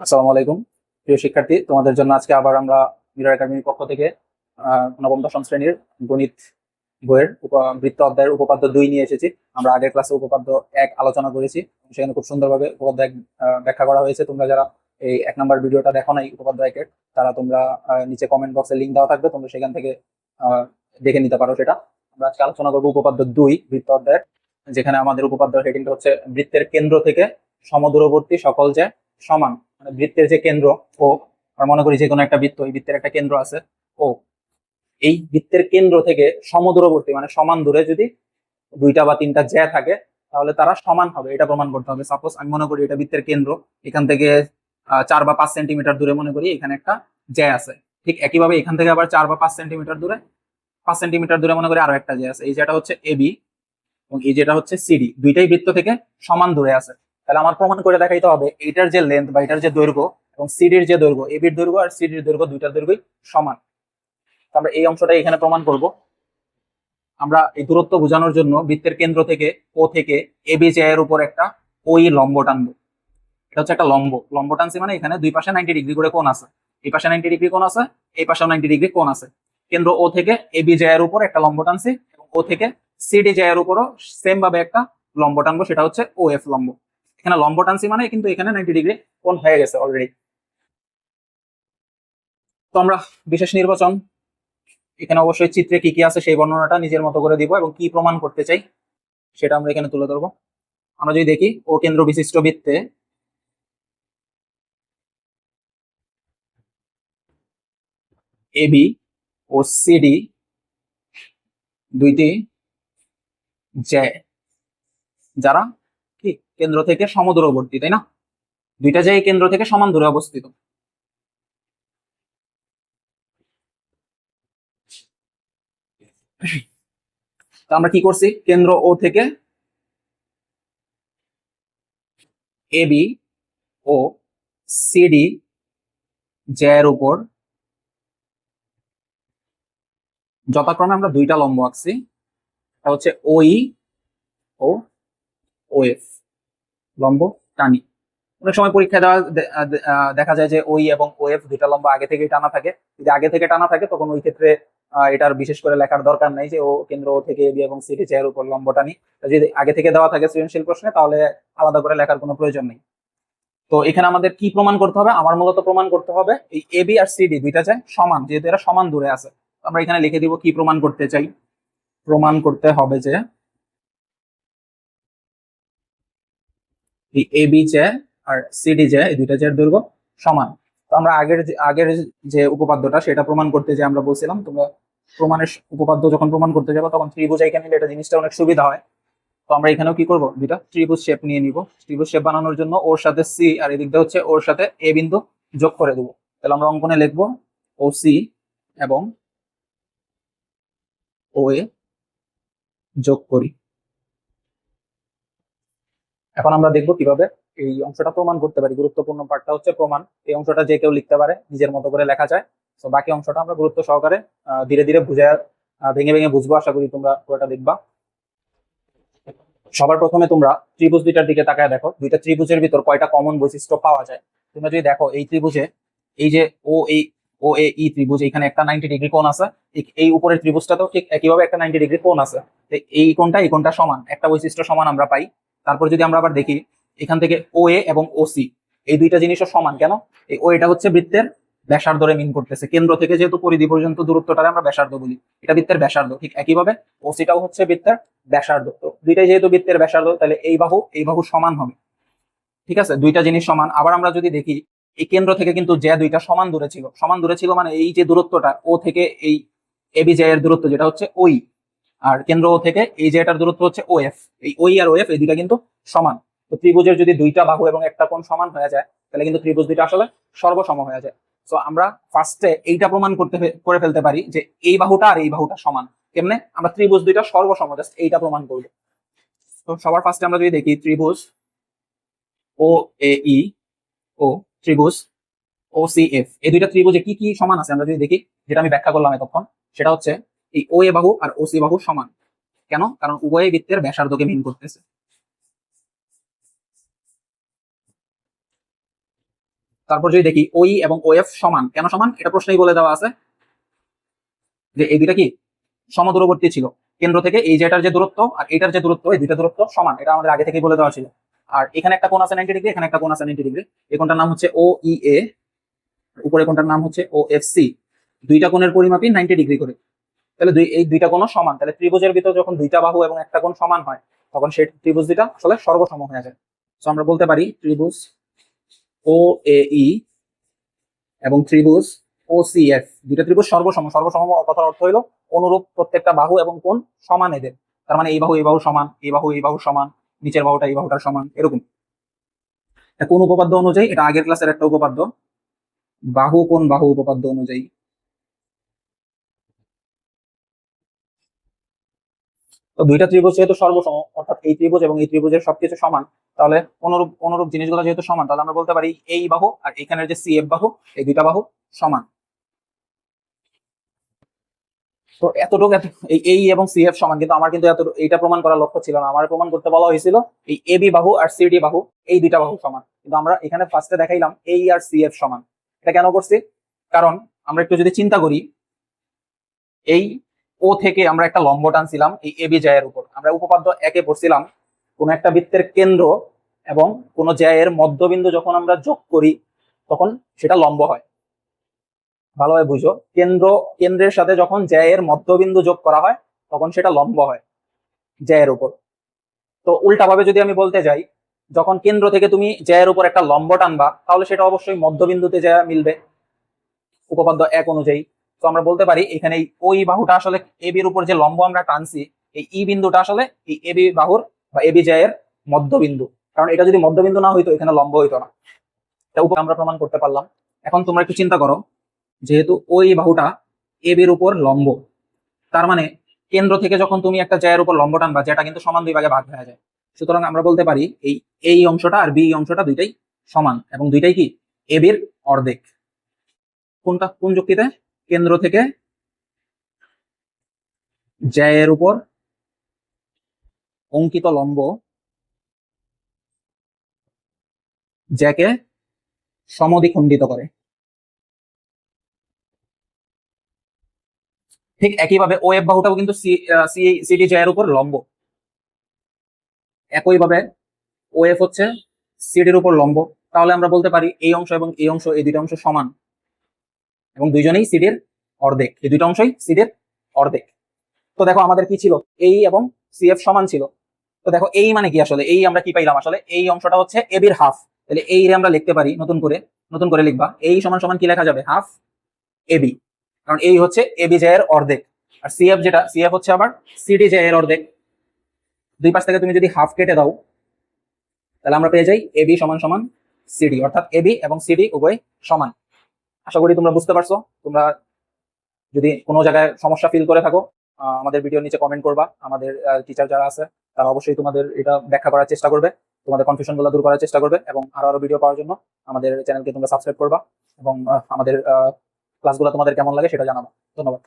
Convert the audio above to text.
আসসালামু আলাইকুম প্রিয় শিক্ষার্থী, তোমাদের জন্য আজকে আবার আমরা মিরর একাডেমির পক্ষ থেকে নবম দশম শ্রেণীর গণিত বইয়ের বৃত্ত অধ্যায়ের উপপাদ্য 2 নিয়ে এসেছি। আমরা আগের ক্লাসে উপপাদ্য 1 আলোচনা করেছি, সেখানে খুব সুন্দরভাবে উপপাদ্য 1 ব্যাখ্যা করা হয়েছে। তোমরা যারা এই 1 নম্বর ভিডিওটা দেখো নাই উপপাদ্য 1 এর, তারা তোমরা নিচে কমেন্ট বক্সে লিঙ্ক দেওয়া থাকবে, তোমরা সেখান থেকে দেখে নিতে পারো সেটা। আমরা আজকে আলোচনা করবো উপপাদ্য 2 বৃত্ত অধ্যায়ের, যেখানে আমাদের উপপাদ্য হেডিংটা হচ্ছে বৃত্তের কেন্দ্র থেকে সমদূরবর্তী সকল যে সমান। মানে বৃত্তের যে কেন্দ্র ও, আমরা মনে করি যে কোনো একটা বৃত্ত, এই বৃত্তের একটা কেন্দ্র আছে ও, এই বৃত্তের কেন্দ্র থেকে সমদূরবর্তী মানে সমান দূরে যদি দুইটা বা তিনটা জ্যা থাকে, তাহলে তারা সমান হবে, এটা প্রমাণ করতে হবে। সাপোজ আমি মনে করি এটা বৃত্তের কেন্দ্র, এখান থেকে 4 বা 5 সেন্টিমিটার দূরে মনে করি এখানে একটা জ্যা আছে। ঠিক একইভাবে এখান থেকে আবার 4 বা 5 সেন্টিমিটার দূরে, 5 সেন্টিমিটার দূরে মনে করি আরো একটা জ্যা আছে। এই যেটা হচ্ছে এবি এবং এই যেটা হচ্ছে সিডি, দুইটাই বৃত্ত থেকে সমান দূরে আছে। তাহলে আমার প্রমাণ করে দেখাইতে হবে এইটার যে লেন্থ বা এটার যে দৈর্ঘ্য এবং সিডির যে দৈর্ঘ্য, এবির দৈর্ঘ্য আর সিডির দৈর্ঘ্য দুইটার দৈর্ঘ্যই সমান। আমরা এই অংশটা এখানে প্রমাণ করব। আমরা এই দূরত্ব বোঝানোর জন্য বৃত্তের কেন্দ্র থেকে ও থেকে এবি যে এর উপর একটা ওই লম্ব টানবো। এটা হচ্ছে একটা লম্ব, লম্ব টানছি মানে এখানে দুই পাশে 90 ডিগ্রি করে কোণ আছে, এই পাশে 90 ডিগ্রি কোণ আছে, এই পাশেও 90 ডিগ্রি কোণ আছে। কেন্দ্র ও থেকে এবি যে এর উপর একটা লম্ব টানছি এবং ও থেকে সিডি যে এর উপরও সেম ভাবে একটা লম্ব টানবো, সেটা হচ্ছে ও এফ লম্ব। এখানে লম্ব টানছি মানে কিন্তু এখানে 90 ডিগ্রি কোণ হয়ে গেছে অলরেডি। তো আমরা বিশেষ নির্বাচন, এখানে অবশ্যই চিত্রে কি কি আছে সেই বর্ণনাটা নিজের মতো করে দিব এবং কি প্রমাণ করতে চাই সেটা আমরা এখানে তুলে ধরবো। আমরা যদি দেখি ও কেন্দ্র বিশিষ্ট বৃত্তে এবি ও সিডি দুইটি জ্যা, যারা কি কেন্দ্র থেকে সমদূরবর্তী, তাই না? দুইটা জ্যা কেন্দ্র থেকে সমান দূরে অবস্থিত। তো আমরা কি করছি, কেন্দ্র ও থেকে এবি ও সিডি জ্যা এর উপর যথাক্রমে আমরা দুইটা লম্ব আঁকছি, এটা হচ্ছে ওই ও ওএফ লম্ব টানি। অনেক সময় পরীক্ষায় দেওয়া দেখা যায় যে ওই এবং ওএফ দুইটা লম্ব আগে থেকেই টানা থাকে। যদি আগে থেকে টানা থাকে তখন ওই ক্ষেত্রে এটার বিশেষ করে লেখার দরকার নাই যে ও কেন্দ্র ও থেকে এবি এবং সিডি জ্যা এর উপর লম্ব টানি। যদি আগে থেকে দেওয়া থাকে সৃজনশীল প্রশ্নে, তাহলে আলাদা করে লেখার কোনো প্রয়োজন নেই। তো এখানে আমাদের কি প্রমাণ করতে হবে, আমার মূলত প্রমাণ করতে হবে এই এবি আর সিডি দুইটা যে সমান, যেহেতু এরা সমান দূরে আছে। আমরা এখানে লিখে দিব কি প্রমাণ করতে চাই। প্রমাণ করতে হবে যে এই এবি জ্যা আর সিডি জ্যা এই দুইটা জ্যার দৈর্ঘ্য সমান। তো আমরা আগের যে উপপাদ্যটা সেটা প্রমাণ করতে যে আমরা বলছিলাম তোমরা প্রমাণের উপপাদ্য যখন প্রমাণ করতে যাবো তখন ত্রিভুজ এখানে নিলে এটা জিনিসটা অনেক সুবিধা হয়। তো আমরা এখানেও কি করব, দুইটা ত্রিভুজ শেপ নিয়ে নিব। ত্রিভুজ শেপ বানানোর জন্য ওর সাথে সি আর এদিক দিয়ে হচ্ছে ওর সাথে এ বিন্দু যোগ করে দেবো। তাহলে আমরা অঙ্কনে লিখবো ও সি এবং ও এ যোগ করি। এখন আমরা দেখবো কিভাবে এই অংশটা প্রমাণ করতে পারি। গুরুত্বপূর্ণ পার্টটা হচ্ছে প্রমাণ। এই অংশটা যে কেউ লিখতে পারে, নিজের মতো করে লেখা যায়। তো বাকি অংশটা আমরা গুরুত্ব সহকারে ধীরে ধীরে বুঝে ভেঙে ভেঙে বুঝবো। আশা করি তোমরা পুরোটা দেখবা। সবার প্রথমে তোমরা ত্রিভুজ দুইটার দিকে তাকায় দেখো, দুইটা ত্রিভুজের ভিতর কয়টা কমন বৈশিষ্ট্য পাওয়া যায়। তোমরা যদি দেখো এই ত্রিভুজে এই যে ও এ ই ত্রিভুজ, এখানে একটা 90 ডিগ্রি কোণ আছে। এই উপরের ত্রিভুজটাতেও ঠিক একইভাবে একটা 90 ডিগ্রি কোণ আছে। এই কোণটা সমান, একটা বৈশিষ্ট্য সমান আমরা পাই। তারপর যদি আমরা আবার দেখি এখান থেকে ও এ এবং ও সি এই দুইটা জিনিসও সমান। কেন? এই ও এটা হচ্ছে বৃত্তের ব্যাসার্ধরে মিন করতেছে, কেন্দ্র থেকে যেহেতু পরিধি পর্যন্ত দূরত্বটারে আমরা ব্যাসার্ধ বলি, এটা বৃত্তের ব্যাসার্ধ। ঠিক একইভাবে ওসিটাও হচ্ছে বৃত্তের ব্যাসার্ধ। তো দুইটাই যেহেতু বৃত্তের ব্যাসার্ধ, তাহলে এই বাহু সমান হবে। ঠিক আছে, দুইটা জিনিস সমান। আবার আমরা যদি দেখি এই কেন্দ্র থেকে কিন্তু যে দুইটা সমান দূরে ছিল, সমান দূরে ছিল মানে এই যে দূরত্বটা ও থেকে এই এবি জে এর দূরত্ব যেটা হচ্ছে ওই, আর কেন্দ্র ও থেকে এই যে এটার দূরত্ব হচ্ছে ও এফ। এই ওই আর ও এফ এই দুইটা কিন্তু সমান। তো ত্রিভুজের যদি দুইটা বাহু এবং একটা কোণ সমান হয়ে যায়, তাহলে কিন্তু ত্রিভুজ দুইটা আসলে সর্বসম হয়ে যায়। তো আমরা ফার্স্টে এইটা প্রমাণ করে ফেলতে পারি যে এই বাহুটা আর এই বাহুটা সমান। কেমনে? আমরা ত্রিভুজ দুইটা সর্বসম, জাস্ট এইটা প্রমাণ করবো। তো সবার ফার্স্টে আমরা যদি দেখি ত্রিভুজ ও এ ই ও ত্রিভুজ ও সি এফ, এই দুইটা ত্রিভুজে কি কি সমান আছে আমরা যদি দেখি, যেটা আমি ব্যাখ্যা করলাম এতক্ষণ, সেটা হচ্ছে এই ও এ বাহু আর ও সি বাহু সমান। কেন? কারণ উভয় বৃত্তের ব্যাসার্ধকে মিন করতেছে। তারপর যদি দেখি ওই এবং ওএফ সমান, কেন সমান এটা প্রশ্নেই বলে দেওয়া আছে যে এই দুইটা কি সমদূরবর্তী ছিল, কেন্দ্র থেকে এই যে এটার যে দূরত্ব আর এটার যে দূরত্ব, এই দুইটা দূরত্ব সমান, এটা আমাদের আগে থেকেই বলে দেওয়া ছিল। আর এখানে একটা কোণ আছে 90 ডিগ্রি, এখানে একটা কোণ আছে 90 ডিগ্রি। এই কোণটার নাম হচ্ছে ও ই এ, উপরে কোণটার নাম হচ্ছে ও এফ সি। দুইটা কোণের পরিমাপই 90 ডিগ্রি করে। তাহলে এই দুইটা কোণ সমান, তাহলে ত্রিভুজের ভিতর যখন দুইটা বাহু এবং একটা কোণ সমান হয় তখন সেই ত্রিভুজ দুইটা আসলে সর্বসম হয়ে যায়। তো আমরা বলতে পারি ত্রিভুজ ও এ ই এবং ত্রিভুজ ও সি এফ, দুইটা ত্রিভুজ সর্বসম। সর্বসম কথার অর্থ হলো অনুরূপ প্রত্যেকটা বাহু এবং কোণ সমান এদের। তার মানে এই বাহু সমান, এই বাহু সমান, নিচের বাহুটা এই বাহুটার সমান, এরকম। কোন উপপাদ্য অনুযায়ী, এটা আগের ক্লাসের একটা উপপাদ্য, বাহু কোণ বাহু উপপাদ্য অনুযায়ী। তো দুইটা ত্রিভুজ যেহেতু সর্বসম, অর্থাৎ এই ত্রিভুজ এবং এই ত্রিভুজের সবকিছু সমান, তাহলে অনুরূপ অনুরূপ জিনিসগুলো যেহেতু সমান, তাহলে আমরা বলতে পারি এই বাহু আর এখানের যে সি এফ বাহু, এই দুইটা বাহু সমান। তো এতটুকু এই এবং সি এফ সমান, কিন্তু আমার কিন্তু এত এইটা প্রমাণ করার লক্ষ্য ছিল না। আমার প্রমাণ করতে বলা হয়েছিল এই এ বি বাহু আর সি ডি বাহু, এই দুইটা বাহু সমান। কিন্তু আমরা এখানে ফার্স্টে দেখাইলাম এই আর সি এফ সমান। এটা কেন করছি? কারণ আমরা একটু যদি চিন্তা করি, এই ও থেকে আমরা একটা লম্ব টানছিলাম এই এবি জ্যায়ের উপর। আমরা উপপাদ্য একে পড়ছিলাম কোন একটা বৃত্তের কেন্দ্র এবং কোন জ্যায়ের মধ্যবিন্দু যখন আমরা যোগ করি তখন সেটা লম্ব হয়। ভালোভাবে বুঝো, কেন্দ্রের সাথে যখন জ্যায়ের মধ্যবিন্দু যোগ করা হয় তখন সেটা লম্ব হয় জ্যায়ের উপর। তো উল্টাভাবে যদি আমি বলতে যাই, যখন কেন্দ্র থেকে তুমি জ্যায়ের উপর একটা লম্ব টানবা তাহলে সেটা অবশ্যই মধ্যবিন্দুতে যা মিলবে উপপাদ্য এক অনুযায়ী। তো আমরা বলতে পারি এখানে ওই বাহুটা আসলে এবির উপর যে লম্ব আমরা টানছি, এই ই বিন্দুটা আসলে এই এবি বাহুর বা এবি জ্যায়ের মধ্যবিন্দু। কারণ এটা যদি মধ্যবিন্দু না হইতো এখানে লম্ব হইতো না। এটা আমরা প্রমাণ করতে পারলাম। এখন তোমরা একটু চিন্তা করো, যেহেতু ওই বাহুটা এবির উপর লম্ব, তার মানে কেন্দ্র থেকে যখন তুমি একটা জ্যায়ের উপর লম্ব টানবা, যেটা কিন্তু সমান দুই ভাগে ভাগ হয়ে যায়। সুতরাং আমরা বলতে পারি এই অংশটা আর বি অংশটা দুইটাই সমান এবং দুইটাই কি এবির অর্ধেক। কোন যুক্তিতে? কেন্দ্র থেকে জ্যায়ের উপর অঙ্কিত লম্ব জ্যাকে সমদ্বিখণ্ডিত করে। ঠিক একইভাবে ও এফ বাহুটাও কিন্তু সিডি জ্যায়ের উপর লম্ব। একইভাবে ও এফ হচ্ছে সিডির উপর লম্ব। তাহলে আমরা বলতে পারি এই অংশ এবং এই অংশ, এই দুইটা অংশ সমান এবং দুইজনেই সিডির অর্ধেক। এই দুইটা অংশই সিডির অর্ধেক। তো দেখো আমাদের কি ছিল, এই এবং সিএফ সমান ছিল। তো দেখো এই মানে কি, আসলে এই আমরা কি পাইলাম, আসলে এই অংশটা হচ্ছে এবির হাফ। তাহলে এই আমরা লিখতে পারি নতুন করে লিখবা, এই সমান সমান কি লেখা যাবে, হাফ এবি। কারণ এই হচ্ছে এবি জ্যায়ের অর্ধেক, আর সিএফ হচ্ছে আবার সিডি জ্যায়ের অর্ধেক। দুই পাশ থেকে তুমি যদি হাফ কেটে দাও তাহলে আমরা পেয়ে যাই এবি সমান সমান সিডি, অর্থাৎ এবি এবং সিডি উভয় সমান। আশা করি তোমরা বুঝতে পারছো। তোমরা যদি কোনো জায়গায় সমস্যা ফিল করে থাকো আমাদের ভিডিওর নিচে কমেন্ট করবা। আমাদের টিচার যারা আছে তারা অবশ্যই তোমাদের এটা ব্যাখ্যা করার চেষ্টা করবে, তোমাদের কনফিউশন গুলো দূর করার চেষ্টা করবে। এবং আরো ভিডিও পাওয়ার জন্য আমাদের চ্যানেলকে তোমরা সাবস্ক্রাইব করবা এবং আমাদের ক্লাসগুলো তোমাদের কেমন লাগে সেটা জানাবা। ধন্যবাদ।